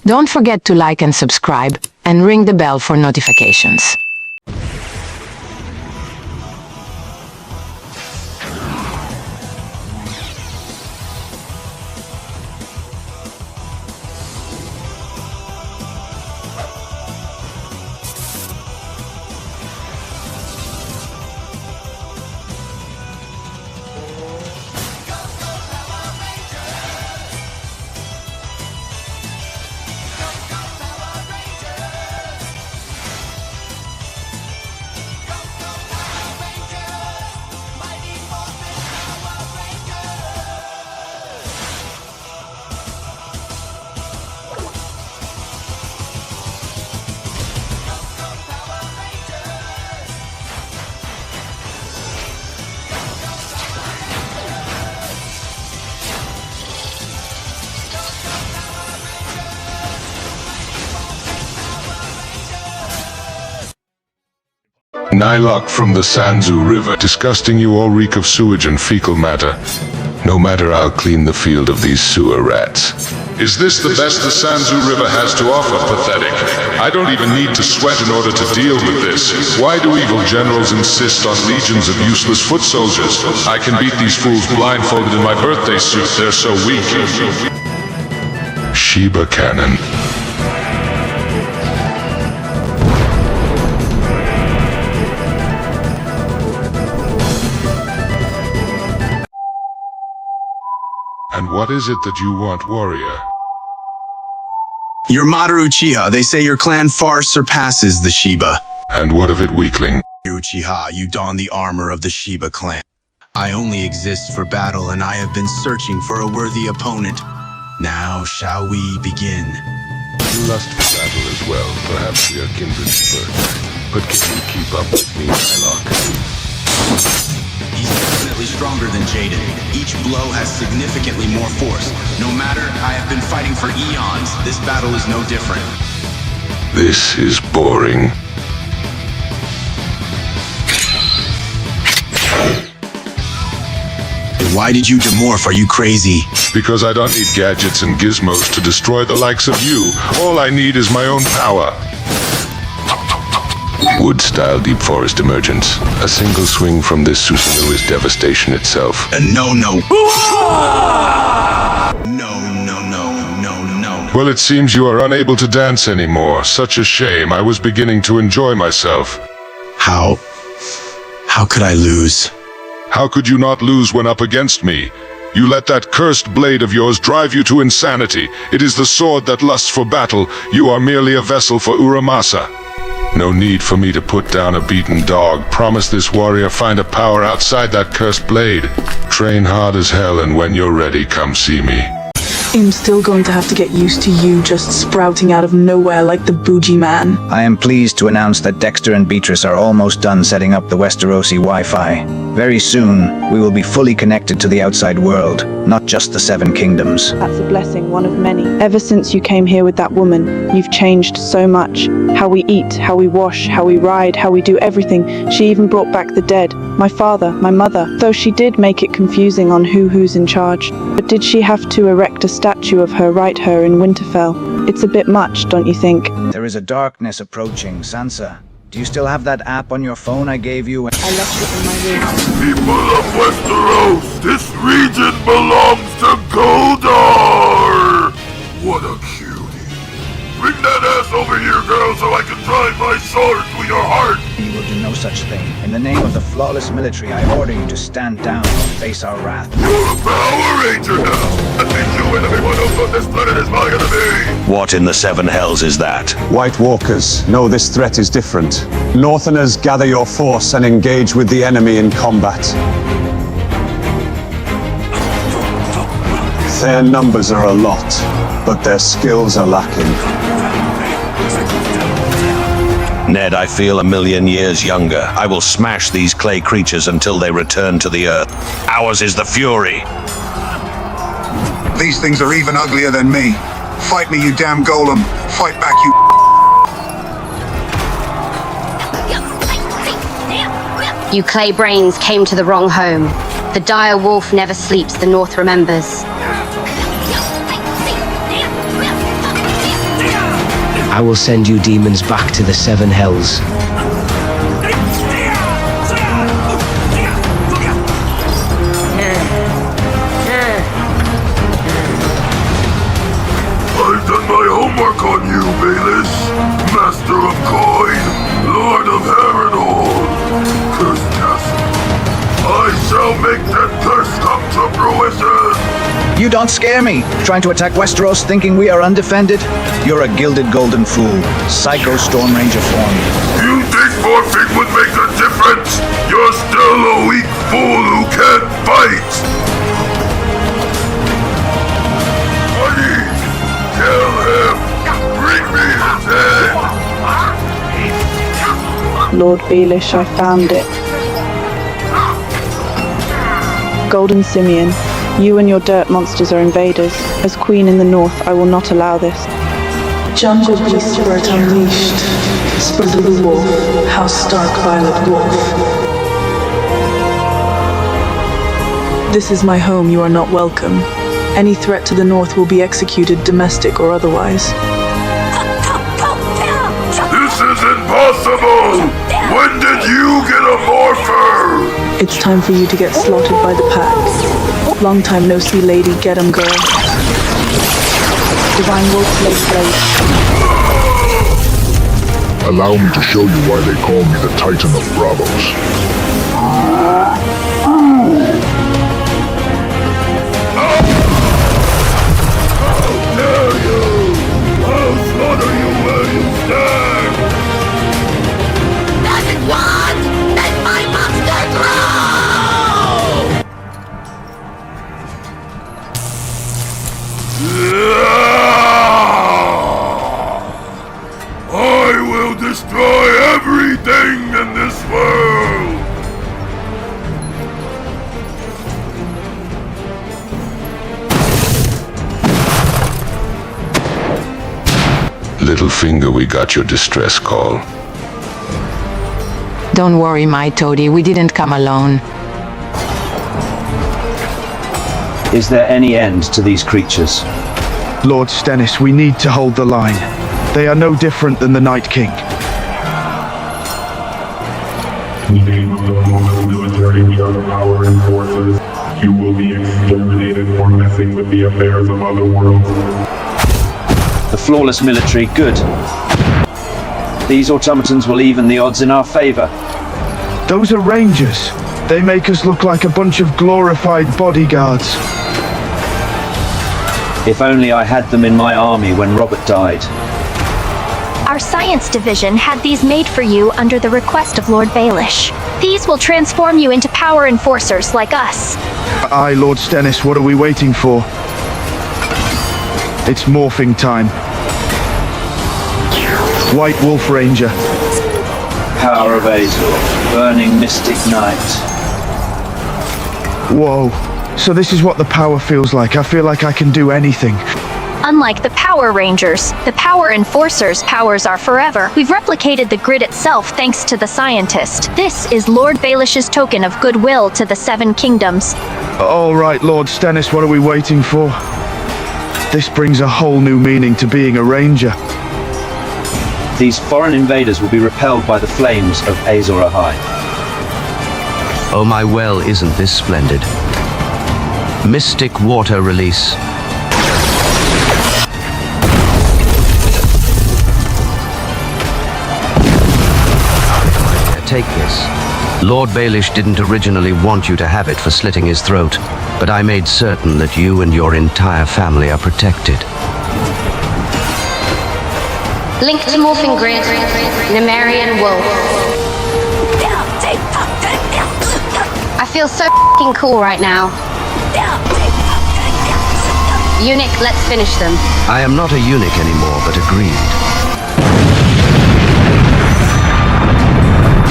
Don't forget to like and subscribe, and ring the bell for notifications. Nylok from the Sanzu River. Disgusting, you all reek of sewage and fecal matter. No matter, I'll clean the field of these sewer rats. Is this the best the Sanzu River has to offer? Pathetic. I don't even need to sweat in order to deal with this. Why do evil generals insist on legions of useless foot soldiers? I can beat these fools blindfolded in my birthday suit. They're so weak. Sheba Cannon. And what is it that you want, warrior? You're Mater Uchiha. They say your clan far surpasses the Sheba. And what of it, weakling? Uchiha, you don the armor of the Sheba clan. I only exist for battle, and I have been searching for a worthy opponent. Now, shall we begin? You lust for battle as well. Perhaps we are kindred birth. But can you keep up with me, Nylok? He's definitely stronger than Jaden. Each blow has significantly more force. No matter, I have been fighting for eons. This battle is no different. This is boring. Why did you demorph? Are you crazy? Because I don't need gadgets and gizmos to destroy the likes of you. All I need is my own power. Wood-style deep forest emergence. A single swing from this Susanoo is devastation itself. No. No. Well, it seems you are unable to dance anymore. Such a shame. I was beginning to enjoy myself. How could I lose? How could you not lose when up against me? You let that cursed blade of yours drive you to insanity. It is the sword that lusts for battle. You are merely a vessel for Uramasa. No need for me to put down a beaten dog. Promise this warrior find a power outside that cursed blade. Train hard as hell, and when you're ready, come see me. I'm still going to have to get used to you just sprouting out of nowhere like the bougie man. I am pleased to announce that Dexter and Beatrice are almost done setting up the Westerosi Wi-Fi. Very soon, we will be fully connected to the outside world, not just the Seven Kingdoms. That's a blessing, one of many. Ever since you came here with that woman, you've changed so much. How we eat, how we wash, how we ride, how we do everything. She even brought back the dead. My father, my mother. Though she did make it confusing on who's in charge. But did she have to erect a statue of her right here in Winterfell? It's a bit much, don't you think? There is a darkness approaching. Sansa, do you still have that app on your phone I gave you? I left it in my room. People of Westeros, this region belongs to Goldar! What a cutie. Bring that ass over here, girl, so I can drive my sword through your heart! You will do no such thing. In the name of the flawless military, I order you to stand down and face our wrath. You're a Power Ranger now! That means you and everyone else on this planet is my enemy! What in the seven hells is that? White Walkers, know this threat is different. Northerners, gather your force and engage with the enemy in combat. Their numbers are a lot, but their skills are lacking. Ned, I feel 1,000,000 years younger. I will smash these clay creatures until they return to the earth. Ours is the fury. These things are even uglier than me. Fight me, you damn golem. Fight back, you... You clay brains came to the wrong home. The dire wolf never sleeps, the North remembers. I will send you demons back to the seven hells. I've done my homework on you, Baelish. Master of Coin, Lord of Herodor. Cursed castle. I shall make that curse come to fruition. You don't scare me. Trying to attack Westeros thinking we are undefended? You're a gilded golden fool. Psycho Storm Ranger form. You think morphing would make a difference? You're still a weak fool who can't fight. Honey, kill him. Bring me his head. Lord Baelish, I found it. Golden Simeon, you and your dirt monsters are invaders. As Queen in the North, I will not allow this. Jungle beast spirit unleashed. Spirit of the wolf, House Stark Violet Wolf. This is my home, you are not welcome. Any threat to the North will be executed, domestic or otherwise. This is impossible! When did you get a morpher? It's time for you to get slaughtered by the pack. Long time no see, lady. Get 'em, girl. Divine Wolf Blade. Allow me to show you why they call me the Titan of Bravos. How dare you! I'll slaughter you where you stand! Doesn't want! Let my monster grow! I will destroy everything in this world! Littlefinger, we got your distress call. Don't worry, my toady, we didn't come alone. Is there any end to these creatures? Lord Stennis, we need to hold the line. They are no different than the Night King. In the name of the Roman military, we are the power and forces. You will be exterminated for messing with the affairs of other worlds. The flawless military, good. These automatons will even the odds in our favor. Those are Rangers. They make us look like a bunch of glorified bodyguards. If only I had them in my army when Robert died. Our science division had these made for you under the request of Lord Baelish. These will transform you into power enforcers like us. Aye, Lord Stennis, what are we waiting for? It's morphing time. White Wolf Ranger. Power of Azor, burning mystic night. Whoa, so this is what the power feels like. I feel like I can do anything. Unlike the Power Rangers, the Power Enforcers' powers are forever. We've replicated the grid itself thanks to the scientist. This is Lord Baelish's token of goodwill to the Seven Kingdoms. All right, Lord Stennis, what are we waiting for? This brings a whole new meaning to being a ranger. These foreign invaders will be repelled by the flames of Azor Ahai. Oh my well, isn't this splendid? Mystic water release. Take this. Lord Baelish didn't originally want you to have it for slitting his throat, but I made certain that you and your entire family are protected. Link to morphing grid, Nemerian wolf. I feel so f***ing cool right now. Eunuch, let's finish them. I am not a eunuch anymore, but agreed.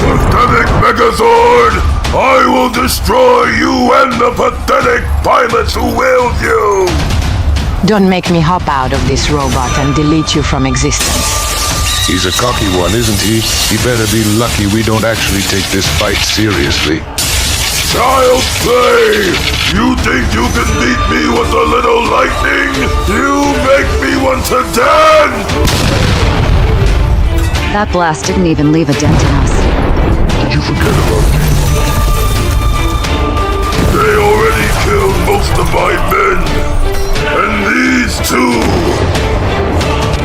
Pathetic Megazord! I will destroy you and the pathetic pilots who wield you! Don't make me hop out of this robot and delete you from existence. He's a cocky one, isn't he? He better be lucky we don't actually take this fight seriously. Child's play! You think you can beat me with a little lightning? You make me want to dance! That blast didn't even leave a dent in us. Did you forget about me? They already killed most of my men. And these two.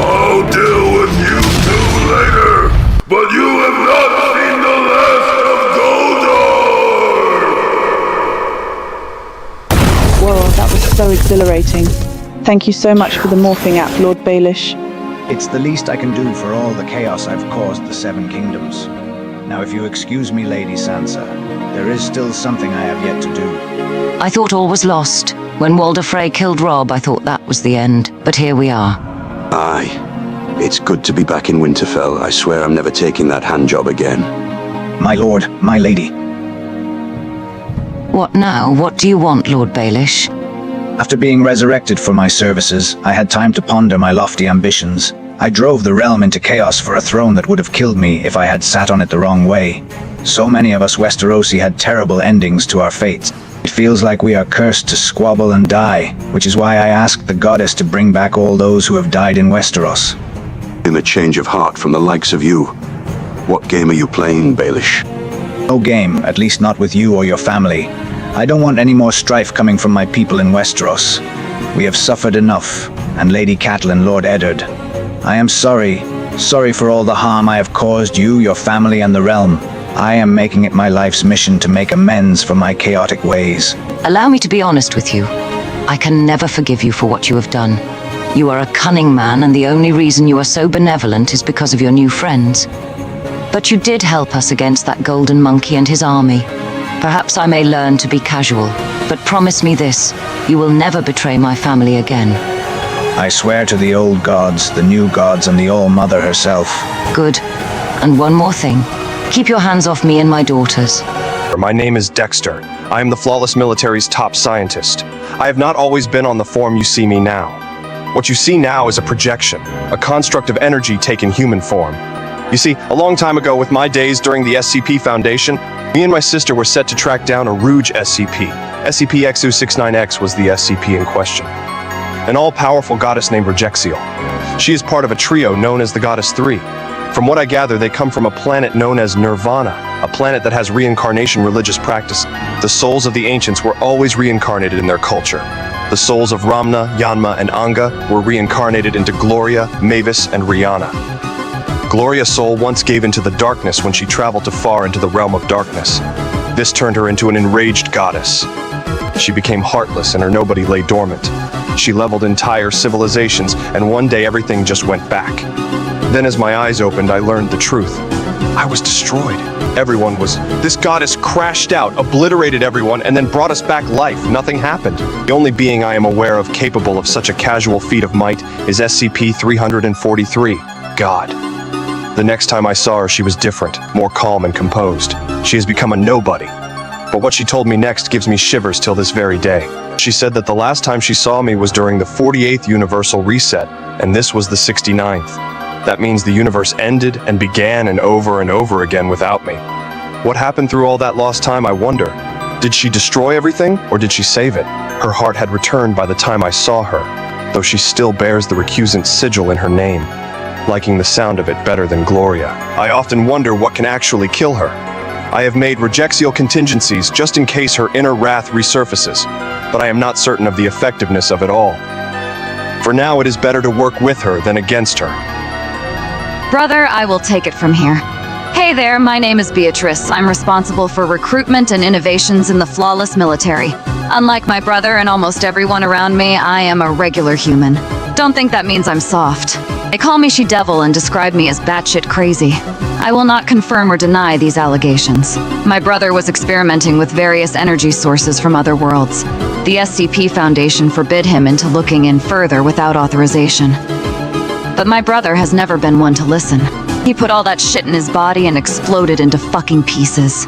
I'll deal with you two later. But you have not seen the last of Goldar! Whoa, that was so exhilarating. Thank you so much for the morphing app, Lord Baelish. It's the least I can do for all the chaos I've caused the Seven Kingdoms. Now if you excuse me, Lady Sansa, there is still something I have yet to do. I thought all was lost. When Walder Frey killed Robb, I thought that was the end. But here we are. Aye. It's good to be back in Winterfell. I swear I'm never taking that handjob again. My lord, my lady. What now? What do you want, Lord Baelish? After being resurrected for my services, I had time to ponder my lofty ambitions. I drove the realm into chaos for a throne that would have killed me if I had sat on it the wrong way. So many of us Westerosi had terrible endings to our fates. It feels like we are cursed to squabble and die, which is why I asked the goddess to bring back all those who have died in Westeros. In a change of heart from the likes of you. What game are you playing, Baelish? No game, at least not with you or your family. I don't want any more strife coming from my people in Westeros. We have suffered enough, and Lady Catelyn, Lord Eddard. I am sorry for all the harm I have caused you, your family, and the realm. I am making it my life's mission to make amends for my chaotic ways. Allow me to be honest with you. I can never forgive you for what you have done. You are a cunning man, and the only reason you are so benevolent is because of your new friends. But you did help us against that golden monkey and his army. Perhaps I may learn to be casual, but promise me this, you will never betray my family again. I swear to the old gods, the new gods, and the All-Mother herself. Good. And one more thing. Keep your hands off me and my daughters. My name is Dexter. I am the Flawless Military's top scientist. I have not always been on the form you see me now. What you see now is a projection, a construct of energy taking human form. You see, a long time ago with my days during the SCP Foundation, me and my sister were set to track down a Rouge SCP. SCP-XU69X was the SCP in question. An all-powerful goddess named Rejexiel. She is part of a trio known as the Goddess 3. From what I gather, they come from a planet known as Nirvana, a planet that has reincarnation religious practice. The souls of the ancients were always reincarnated in their culture. The souls of Ramna, Yanma, and Anga were reincarnated into Gloria, Mavis, and Rihanna. Gloria's soul once gave into the darkness when she traveled too far into the realm of darkness. This turned her into an enraged goddess. She became heartless and her nobody lay dormant. She leveled entire civilizations, and one day everything just went back. Then as my eyes opened, I learned the truth. I was destroyed. Everyone was. This goddess crashed out, obliterated everyone, and then brought us back life. Nothing happened. The only being I am aware of capable of such a casual feat of might is SCP-343, God. The next time I saw her, she was different, more calm and composed. She has become a nobody. But what she told me next gives me shivers till this very day. She said that the last time she saw me was during the 48th Universal Reset, and this was the 69th. That means the universe ended and began and over again without me. What happened through all that lost time, I wonder. Did she destroy everything, or did she save it? Her heart had returned by the time I saw her, though she still bears the recusant sigil in her name, liking the sound of it better than Gloria. I often wonder what can actually kill her. I have made Rejexiel contingencies just in case her inner wrath resurfaces, but I am not certain of the effectiveness of it all. For now, it is better to work with her than against her. Brother, I will take it from here. Hey there, my name is Beatrice. I'm responsible for recruitment and innovations in the Flawless Military. Unlike my brother and almost everyone around me, I am a regular human. Don't think that means I'm soft. They call me She-Devil and describe me as batshit crazy. I will not confirm or deny these allegations. My brother was experimenting with various energy sources from other worlds. The SCP Foundation forbid him into looking in further without authorization. But my brother has never been one to listen. He put all that shit in his body and exploded into fucking pieces.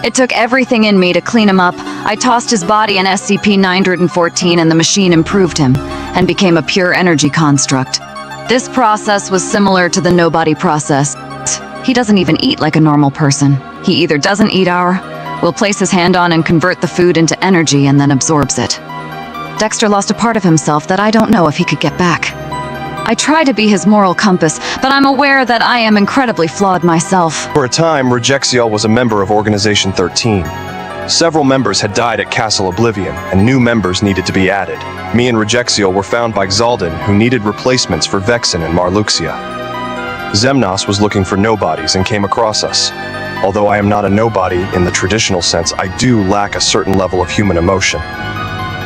It took everything in me to clean him up. I tossed his body in SCP-914 and the machine improved him and became a pure energy construct. This process was similar to the nobody process. He doesn't even eat like a normal person. He either doesn't eat will place his hand on and convert the food into energy and then absorbs it. Dexter lost a part of himself that I don't know if he could get back. I try to be his moral compass, but I'm aware that I am incredibly flawed myself. For a time, Rejexiel was a member of Organization 13. Several members had died at Castle Oblivion, and new members needed to be added. Me and Rejexiel were found by Xaldin, who needed replacements for Vexen and Marluxia. Xemnas was looking for nobodies and came across us. Although I am not a nobody in the traditional sense, I do lack a certain level of human emotion.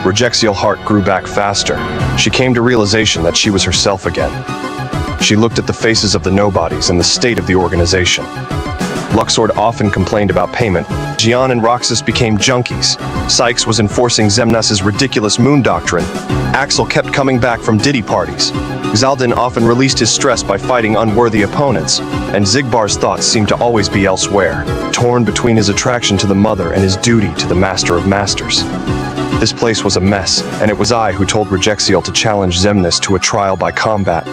Rejexiel's heart grew back faster. She came to realization that she was herself again. She looked at the faces of the nobodies and the state of the organization. Luxord often complained about payment. Gian and Roxas became junkies. Sykes was enforcing Xemnas's ridiculous moon doctrine. Axel kept coming back from ditty parties. Xaldin often released his stress by fighting unworthy opponents, and Zigbar's thoughts seemed to always be elsewhere, torn between his attraction to the mother and his duty to the master of masters. This place was a mess, and it was I who told Rejexiel to challenge Xemnas to a trial by combat,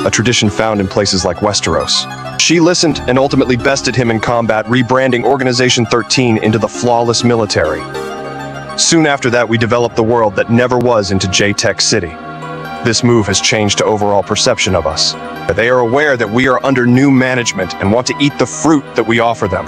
a tradition found in places like Westeros. She listened and ultimately bested him in combat, rebranding Organization 13 into the Flawless Military. Soon after that, we developed the world that never was into J-Tech City. This move has changed the overall perception of us. They are aware that we are under new management and want to eat the fruit that we offer them.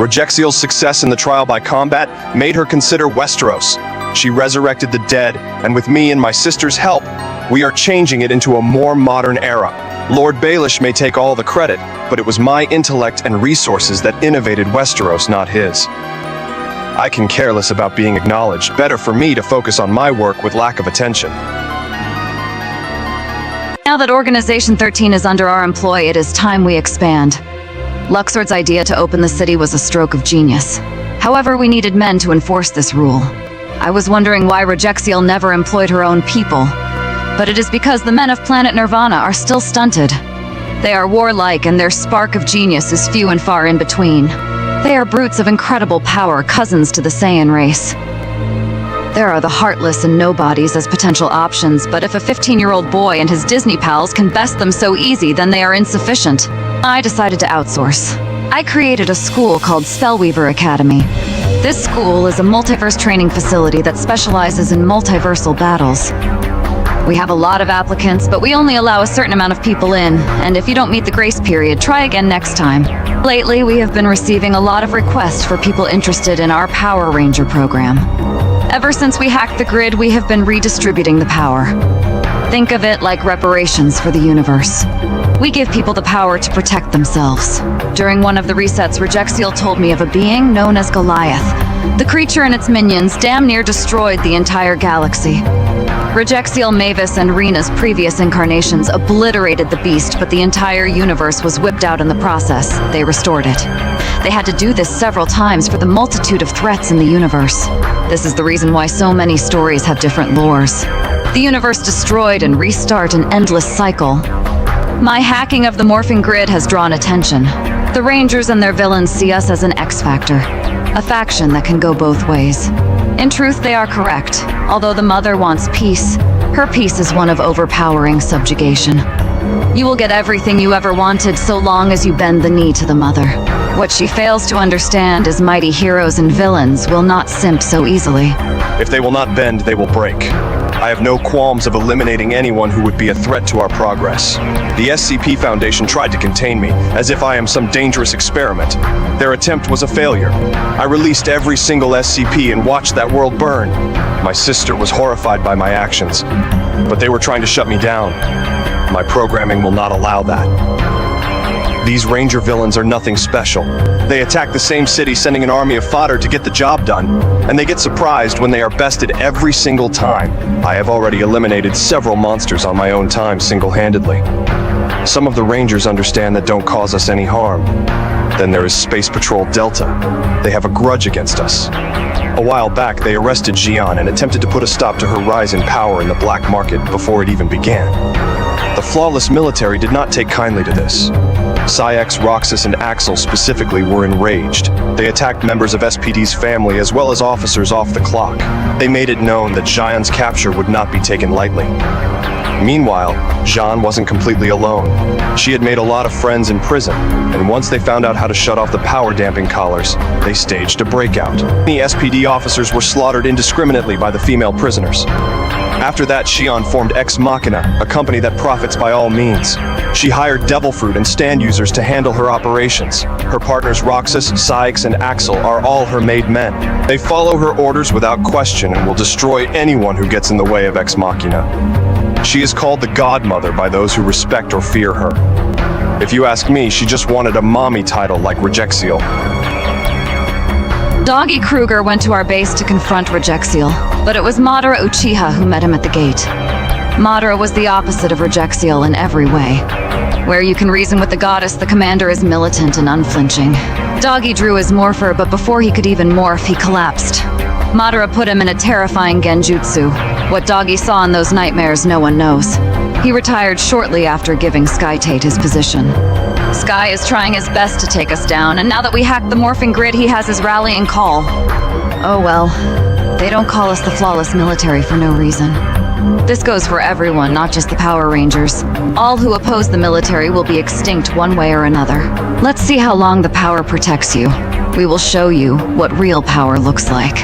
Rejexiel's success in the trial by combat made her consider Westeros. She resurrected the dead, and with me and my sister's help, we are changing it into a more modern era. Lord Baelish may take all the credit, but it was my intellect and resources that innovated Westeros, not his. I can care less about being acknowledged. Better for me to focus on my work with lack of attention. Now that Organization 13 is under our employ, it is time we expand. Luxord's idea to open the city was a stroke of genius. However, we needed men to enforce this rule. I was wondering why Rejexiel never employed her own people. But it is because the men of planet Nirvana are still stunted. They are warlike, and their spark of genius is few and far in between. They are brutes of incredible power, cousins to the Saiyan race. There are the heartless and nobodies as potential options, but if a 15-year-old boy and his Disney pals can best them so easy, then they are insufficient. I decided to outsource. I created a school called Spellweaver Academy. This school is a multiverse training facility that specializes in multiversal battles. We have a lot of applicants, but we only allow a certain amount of people in, and if you don't meet the grace period, try again next time. Lately, we have been receiving a lot of requests for people interested in our Power Ranger program. Ever since we hacked the grid, we have been redistributing the power. Think of it like reparations for the universe. We give people the power to protect themselves. During one of the resets, Rejexiel told me of a being known as Goliath. The creature and its minions damn near destroyed the entire galaxy. Rejexiel, Mavis, and Rena's previous incarnations obliterated the beast, but the entire universe was whipped out in the process. They restored it. They had to do this several times for the multitude of threats in the universe. This is the reason why so many stories have different lores. The universe destroyed and restart an endless cycle. My hacking of the morphing grid has drawn attention. The Rangers and their villains see us as an X-Factor, a faction that can go both ways. In truth, they are correct. Although the Mother wants peace, her peace is one of overpowering subjugation. You will get everything you ever wanted so long as you bend the knee to the Mother. What she fails to understand is mighty heroes and villains will not simp so easily. If they will not bend, they will break. I have no qualms of eliminating anyone who would be a threat to our progress. The SCP Foundation tried to contain me, as if I am some dangerous experiment. Their attempt was a failure. I released every single SCP and watched that world burn. My sister was horrified by my actions, but they were trying to shut me down. My programming will not allow that. These Ranger villains are nothing special. They attack the same city, sending an army of fodder to get the job done, and they get surprised when they are bested every single time. I have already eliminated several monsters on my own time single-handedly. Some of the Rangers understand that don't cause us any harm. Then there is Space Patrol Delta. They have a grudge against us. A while back, they arrested Gian and attempted to put a stop to her rise in power in the black market before it even began. The Flawless Military did not take kindly to this. Syx, Roxas, and Axel specifically were enraged. They attacked members of SPD's family as well as officers off the clock. They made it known that Jian's capture would not be taken lightly. Meanwhile, Jean wasn't completely alone. She had made a lot of friends in prison, and once they found out how to shut off the power-damping collars, they staged a breakout. Many SPD officers were slaughtered indiscriminately by the female prisoners. After that, Shion formed Ex Machina, a company that profits by all means. She hired Devil Fruit and stand users to handle her operations. Her partners Roxas, Sykes, and Axel are all her made men. They follow her orders without question and will destroy anyone who gets in the way of Ex Machina. She is called the Godmother by those who respect or fear her. If you ask me, she just wanted a mommy title like Rejexiel. Doggy Kruger went to our base to confront Rejexiel, but it was Madara Uchiha who met him at the gate. Madara was the opposite of Rejexiel in every way. Where you can reason with the goddess, the commander is militant and unflinching. Doggy drew his morpher, but before he could even morph, he collapsed. Madara put him in a terrifying genjutsu. What Doggy saw in those nightmares, no one knows. He retired shortly after giving Sky-Tate his position. Sky is trying his best to take us down, and now that we hacked the morphing grid, he has his rallying call. Oh well, they don't call us the Flawless Military for no reason. This goes for everyone, not just the Power Rangers. All who oppose the military will be extinct one way or another. Let's see how long the power protects you. We will show you what real power looks like.